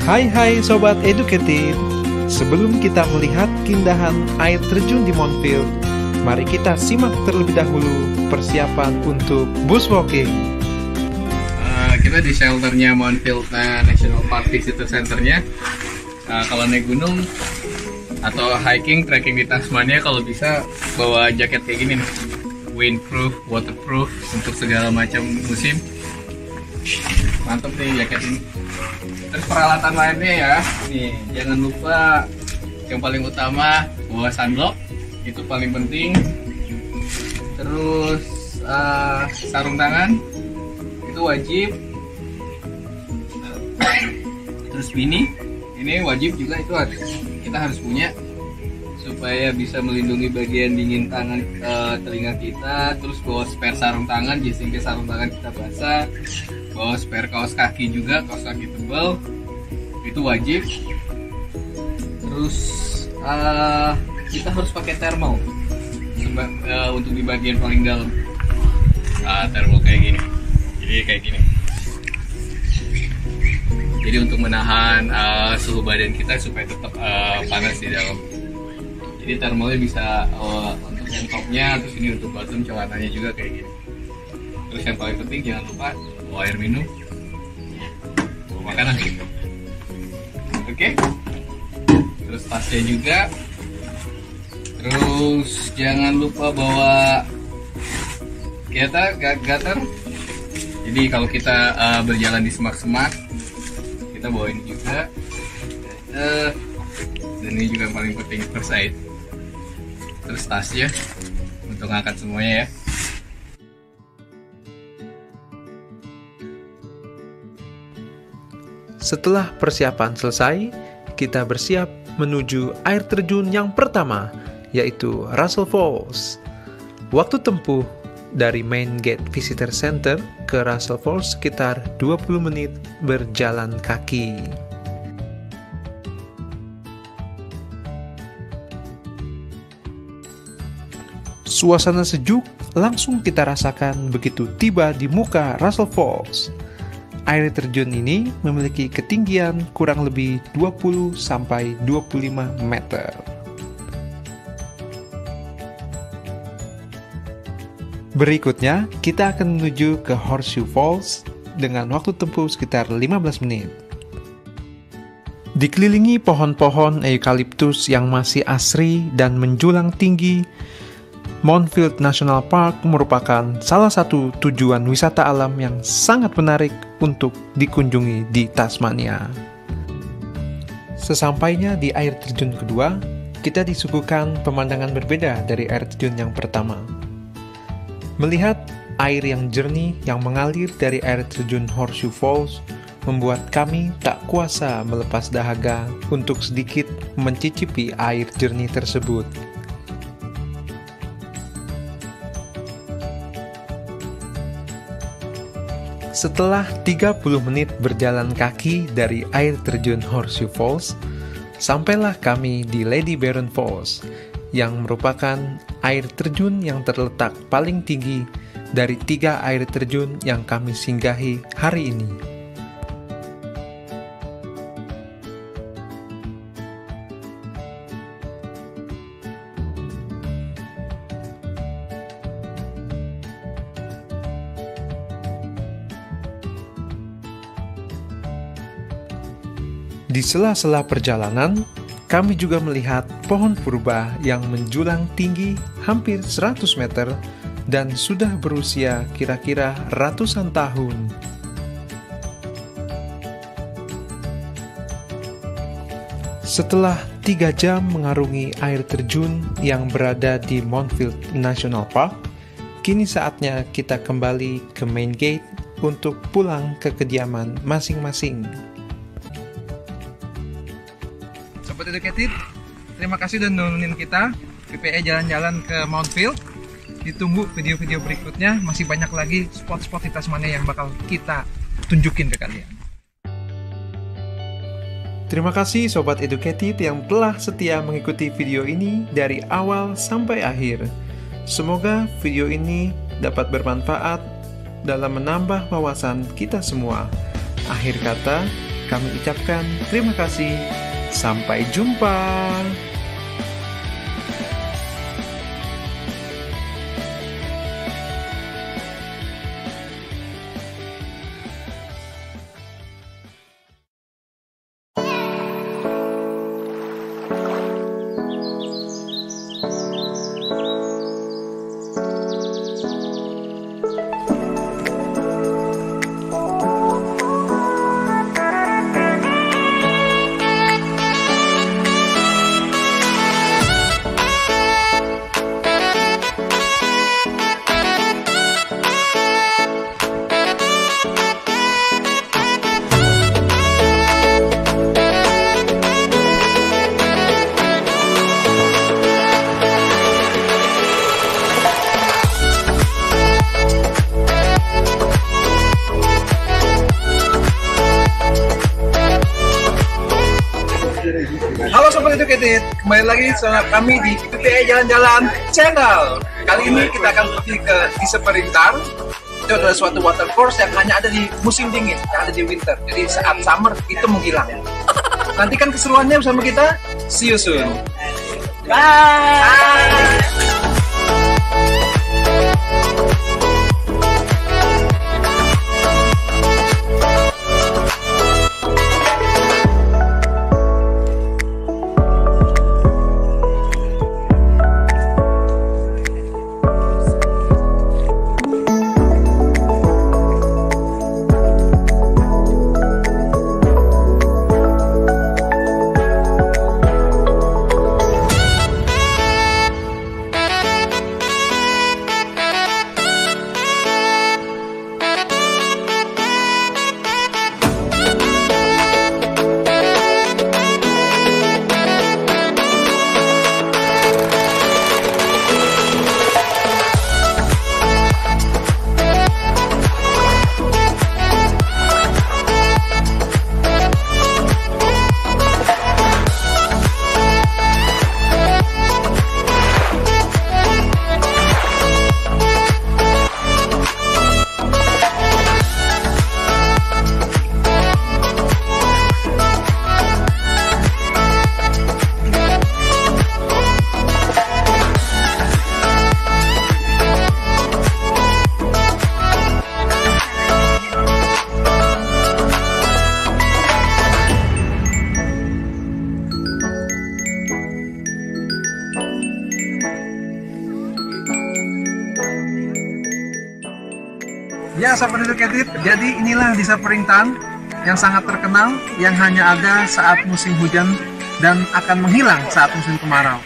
Hai Sobat Educated. Sebelum kita melihat keindahan air terjun di Mountville, mari kita simak terlebih dahulu persiapan untuk bushwalking. Kita di shelternya Mountville National Park Visitor Centernya. Kalau naik gunung atau hiking, trekking di Tasmania, kalau bisa bawa jaket kayak gini nih, windproof, waterproof untuk segala macam musim. Mantap nih jaket ini. Terus peralatan lainnya ya, nih jangan lupa yang paling utama bawa sunblock, itu paling penting. Terus sarung tangan itu wajib. Terus ini wajib juga, itu kita harus punya supaya bisa melindungi bagian dingin tangan, telinga kita. Terus bawa spare sarung tangan just in case sarung tangan kita basah. Bawa spare kaos kaki juga, kaos kaki tebal itu wajib. Terus kita harus pakai thermal untuk di bagian paling dalam. Thermal kayak gini, jadi kayak gini. Jadi untuk menahan suhu badan kita supaya tetap panas di dalam. Jadi thermalnya bisa untuk yang topnya, terus ini untuk bottom celananya juga kayak gini. Terus yang paling penting jangan lupa bawa air minum, bawa makanan gitu. Oke. Terus tasnya juga. Terus jangan lupa bawa gator. Jadi kalau kita berjalan di semak-semak, kita bawa ini juga. Dan ini juga yang paling penting, first aid. Terus tasnya untuk ngangkat semuanya ya. Setelah persiapan selesai, kita bersiap menuju air terjun yang pertama, yaitu Russell Falls. Waktu tempuh dari Main Gate Visitor Center ke Russell Falls sekitar 20 menit berjalan kaki. Suasana sejuk langsung kita rasakan begitu tiba di muka Russell Falls. Air terjun ini memiliki ketinggian kurang lebih 20-25 meter. Berikutnya, kita akan menuju ke Horseshoe Falls dengan waktu tempuh sekitar 15 menit. Dikelilingi pohon-pohon eukaliptus yang masih asri dan menjulang tinggi, Mountville National Park merupakan salah satu tujuan wisata alam yang sangat menarik untuk dikunjungi di Tasmania. Sesampainya di air terjun kedua, kita disuguhkan pemandangan berbeda dari air terjun yang pertama. Melihat air yang jernih yang mengalir dari air terjun Horseshoe Falls membuat kami tak kuasa melepas dahaga untuk sedikit mencicipi air jernih tersebut. Setelah 30 menit berjalan kaki dari air terjun Horseshoe Falls, sampailah kami di Lady Byron Falls, yang merupakan air terjun yang terletak paling tinggi dari 3 air terjun yang kami singgahi hari ini. Di sela-sela perjalanan, kami juga melihat pohon purba yang menjulang tinggi hampir 100 meter dan sudah berusia kira-kira ratusan tahun. Setelah 3 jam mengarungi air terjun yang berada di Mountville National Park, kini saatnya kita kembali ke Main Gate untuk pulang ke kediaman masing-masing. Sobat Educated, terima kasih udah nontonin kita PPE jalan-jalan ke Mountville. Ditunggu video-video berikutnya, masih banyak lagi spot-spot di Tasmania yang bakal kita tunjukin ke kalian. Terima kasih Sobat Educated yang telah setia mengikuti video ini dari awal sampai akhir. Semoga video ini dapat bermanfaat dalam menambah wawasan kita semua. Akhir kata, Kami ucapkan terima kasih. Sampai jumpa. Halo Sobat Educated, kembali lagi sama kami di PPA Jalan-Jalan Channel. Kali ini kita akan pergi ke Desa Perintar. Itu adalah suatu watercourse yang hanya ada di musim dingin, yang ada di winter. Jadi saat summer itu menghilang. Nantikan keseruannya bersama kita. See you soon. Bye. Ya, Sobat Educated, jadi inilah Desa Perintan yang sangat terkenal, yang hanya ada saat musim hujan dan akan menghilang saat musim kemarau.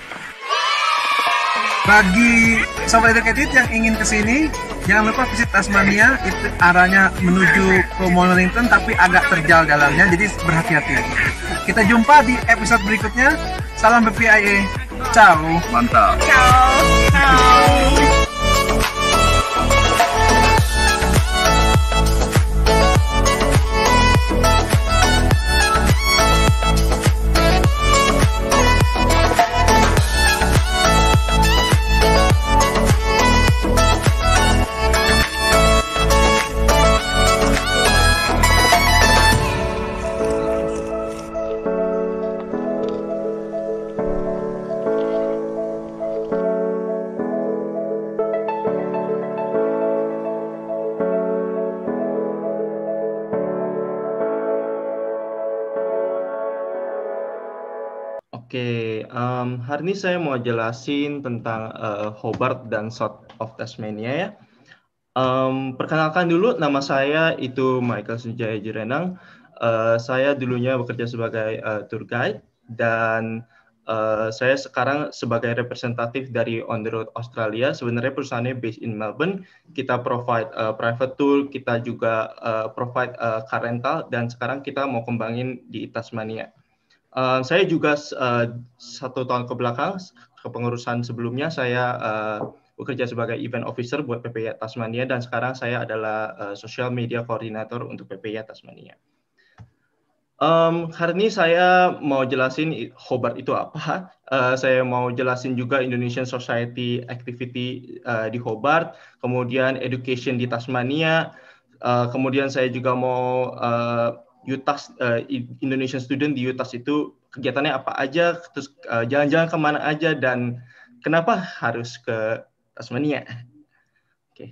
Bagi Sobat Educated yang ingin ke sini, jangan lupa visit Tasmania. Itu arahnya menuju ke Mornington, tapi agak terjal jalannya, jadi berhati-hati. Kita jumpa di episode berikutnya. Salam BPIA. Ciao. Mantap. Ciao. Ciao. Oke, hari ini saya mau jelasin tentang Hobart dan South of Tasmania ya. Perkenalkan dulu, nama saya itu Michael Sujaya Jurenang. Saya dulunya bekerja sebagai tour guide dan saya sekarang sebagai representatif dari On the Road Australia. Sebenarnya perusahaannya based in Melbourne. Kita provide private tour, kita juga provide car rental, dan sekarang kita mau kembangin di Tasmania. Saya juga 1 tahun ke belakang, kepengurusan sebelumnya saya bekerja sebagai event officer buat PPI Tasmania, dan sekarang saya adalah social media coordinator untuk PPI Tasmania. Hari ini saya mau jelasin Hobart itu apa. Saya mau jelasin juga Indonesian Society Activity di Hobart, kemudian education di Tasmania, kemudian saya juga mau UTAS, Indonesian student di UTAS itu kegiatannya apa aja, terus jalan-jalan kemana aja, dan kenapa harus ke Tasmania. Oke.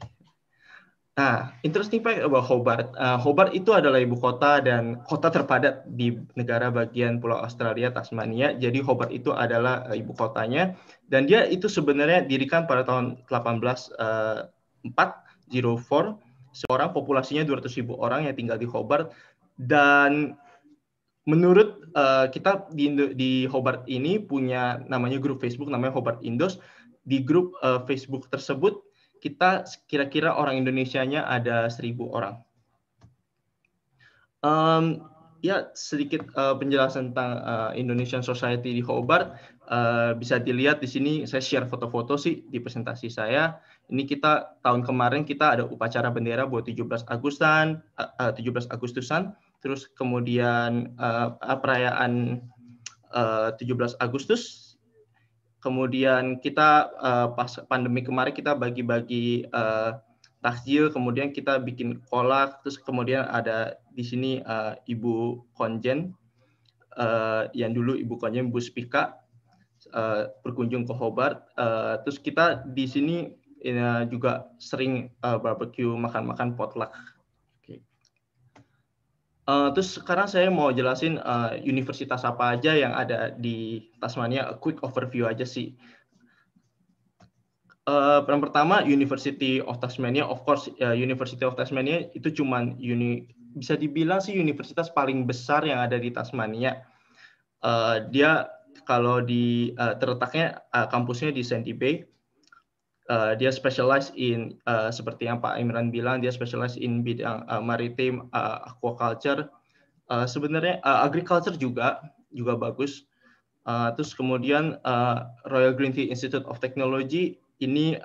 Nah, interesting fact about Hobart. Hobart itu adalah ibu kota dan kota terpadat di negara bagian Pulau Australia, Tasmania. Jadi Hobart itu adalah ibu kotanya, dan dia itu sebenarnya didirikan pada tahun 1804. Seorang populasinya 200.000 orang yang tinggal di Hobart, dan menurut kita di Hobart ini punya namanya grup Facebook namanya Hobart Indos. Di grup Facebook tersebut kita kira-kira orang Indonesianya ada 1.000 orang. Ya, sedikit penjelasan tentang Indonesian Society di Hobart. Bisa dilihat di sini, saya share foto-foto sih di presentasi saya. Ini kita tahun kemarin kita ada upacara bendera buat 17 Agustusan. Terus kemudian perayaan 17 Agustus. Kemudian kita pas pandemi kemarin kita bagi-bagi takjil, kemudian kita bikin kolak, terus kemudian ada di sini Ibu Konjen, yang dulu Ibu Konjen Bu Spika, berkunjung ke Hobart. Terus kita di sini juga sering barbecue, makan-makan potluck. Terus sekarang saya mau jelasin universitas apa aja yang ada di Tasmania, a quick overview aja sih. Yang pertama, University of Tasmania. Of course, University of Tasmania itu cuman bisa dibilang sih universitas paling besar yang ada di Tasmania. Dia kalau terletaknya kampusnya di Sandy Bay. Dia specialize in seperti yang Pak Imran bilang, dia specialize in bidang maritim, aquaculture. Sebenarnya agriculture juga bagus. Terus kemudian Royal Greenfield Institute of Technology ini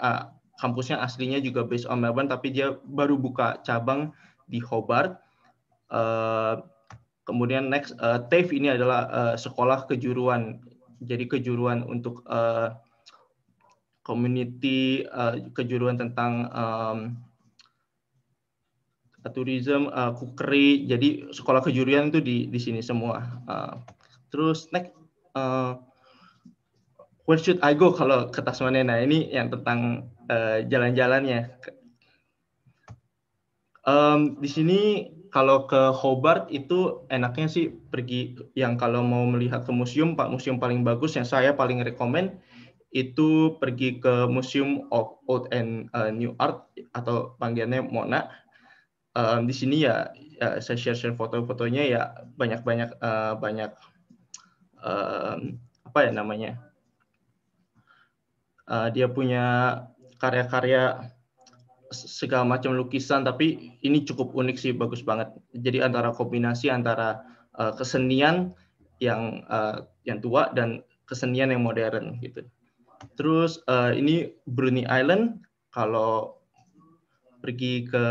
kampusnya aslinya juga based on Melbourne, tapi dia baru buka cabang di Hobart. Kemudian next, TAFE ini adalah sekolah kejuruan. Jadi kejuruan untuk community, kejuruan tentang tourism, cookery. Jadi sekolah kejuruan itu di sini semua. Terus next, where should I go kalau ke Tasmania? Nah, ini yang tentang jalan-jalannya. Di sini kalau ke Hobart itu enaknya sih pergi yang kalau mau melihat ke museum, museum paling bagus yang saya paling rekomen itu pergi ke Museum of Old and New Art atau panggilannya MONA. Di sini ya saya share foto-fotonya ya banyak apa ya namanya? Dia punya karya-karya segala macam lukisan, tapi ini cukup unik sih, bagus banget. Jadi antara kombinasi antara kesenian yang tua dan kesenian yang modern gitu. Terus ini Bruny Island. Kalau pergi ke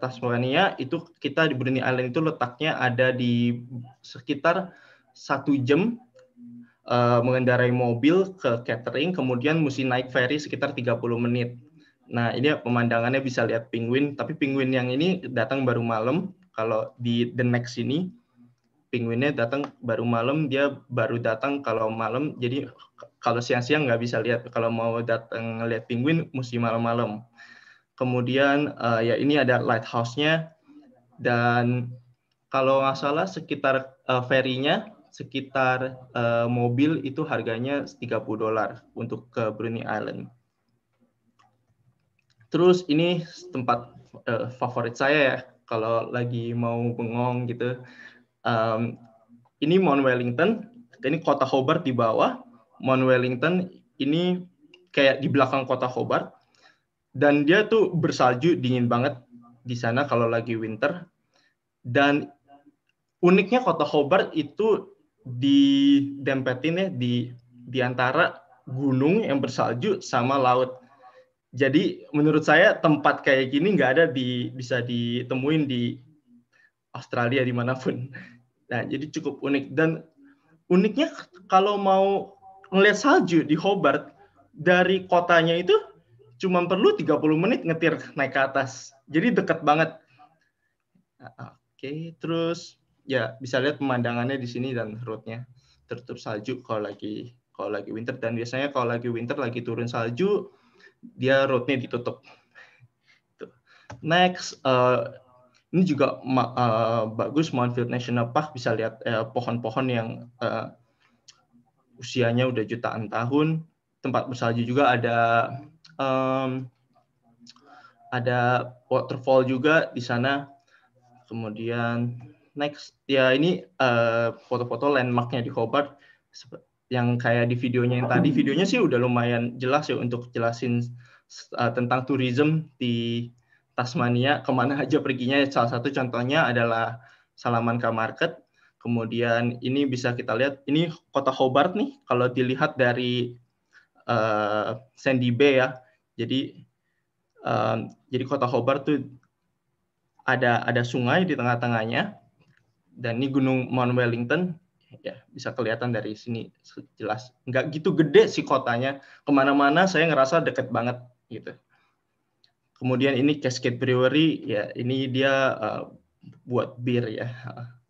Tasmania itu kita di Bruny Island itu letaknya ada di sekitar 1 jam mengendarai mobil ke Kettering, kemudian mesti naik ferry sekitar 30 menit. Nah, ini pemandangannya bisa lihat penguin, tapi penguin yang ini datang baru malam. Kalau di The Next ini penguinnya datang baru malam, dia baru datang kalau malam. Jadi kalau siang-siang nggak bisa lihat. Kalau mau datang lihat penguin mesti malam-malam. Kemudian ya ini ada lighthouse-nya, dan kalau nggak salah sekitar ferry-nya, sekitar mobil itu harganya $30 untuk ke Bruny Island. Terus ini tempat favorit saya ya kalau lagi mau bengong gitu. Ini Mount Wellington. Ini kota Hobart di bawah. Mount Wellington ini kayak di belakang kota Hobart. Dan dia tuh bersalju, dingin banget di sana kalau lagi winter. Dan uniknya kota Hobart itu didempetin ya di antara gunung yang bersalju sama laut. Jadi menurut saya tempat kayak gini nggak ada bisa ditemuin di Australia dimanapun. Nah, jadi cukup unik. Dan uniknya kalau mau ngeliat salju di Hobart, dari kotanya itu cuma perlu 30 menit nyetir naik ke atas. Jadi dekat banget. Oke, terus ya bisa lihat pemandangannya di sini dan roadnya tertutup salju kalau lagi winter, dan biasanya kalau lagi winter lagi turun salju dia roadnya ditutup. Next, ini juga bagus, Mountfield National Park, bisa lihat pohon-pohon yang usianya udah jutaan tahun. Tempat bersalju juga ada waterfall juga di sana. Kemudian next, ya ini foto-foto landmarknya di Hobart yang kayak di videonya yang tadi. Videonya sih udah lumayan jelas ya untuk jelasin tentang tourism di Tasmania, kemana aja perginya. Salah satu contohnya adalah Salamanca Market. Kemudian ini bisa kita lihat, ini kota Hobart nih, kalau dilihat dari Sandy Bay ya. Jadi kota Hobart tuh ada sungai di tengah-tengahnya, dan ini Gunung Mount Wellington, ya bisa kelihatan dari sini jelas. Nggak gitu gede sih kotanya, kemana-mana saya ngerasa deket banget gitu. Kemudian ini Cascade Brewery, ya ini dia buat bir ya,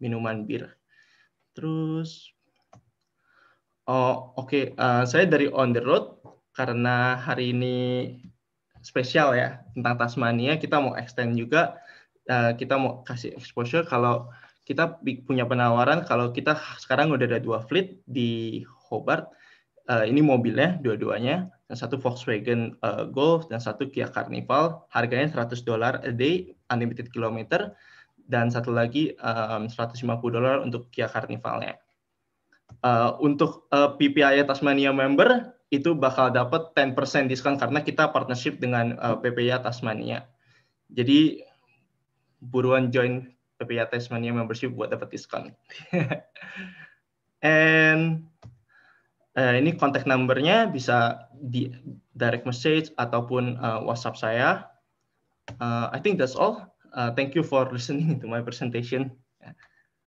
minuman bir. Terus, oke, saya dari on the road karena hari ini spesial ya tentang Tasmania, kita mau extend juga. Kita mau kasih exposure kalau kita punya penawaran, kalau kita sekarang udah ada 2 fleet di Hobart. Ini mobilnya dua-duanya, yang satu Volkswagen Golf dan satu Kia Carnival, harganya $100 a day, unlimited kilometer, dan satu lagi $150 untuk Kia Carnivalnya. Untuk PPI Tasmania member itu bakal dapat 10% diskon karena kita partnership dengan PPI Tasmania. Jadi buruan join PPI Tasmania membership buat dapat diskon. And ini contact number-nya bisa di direct message ataupun WhatsApp saya. I think that's all. Thank you for listening to my presentation.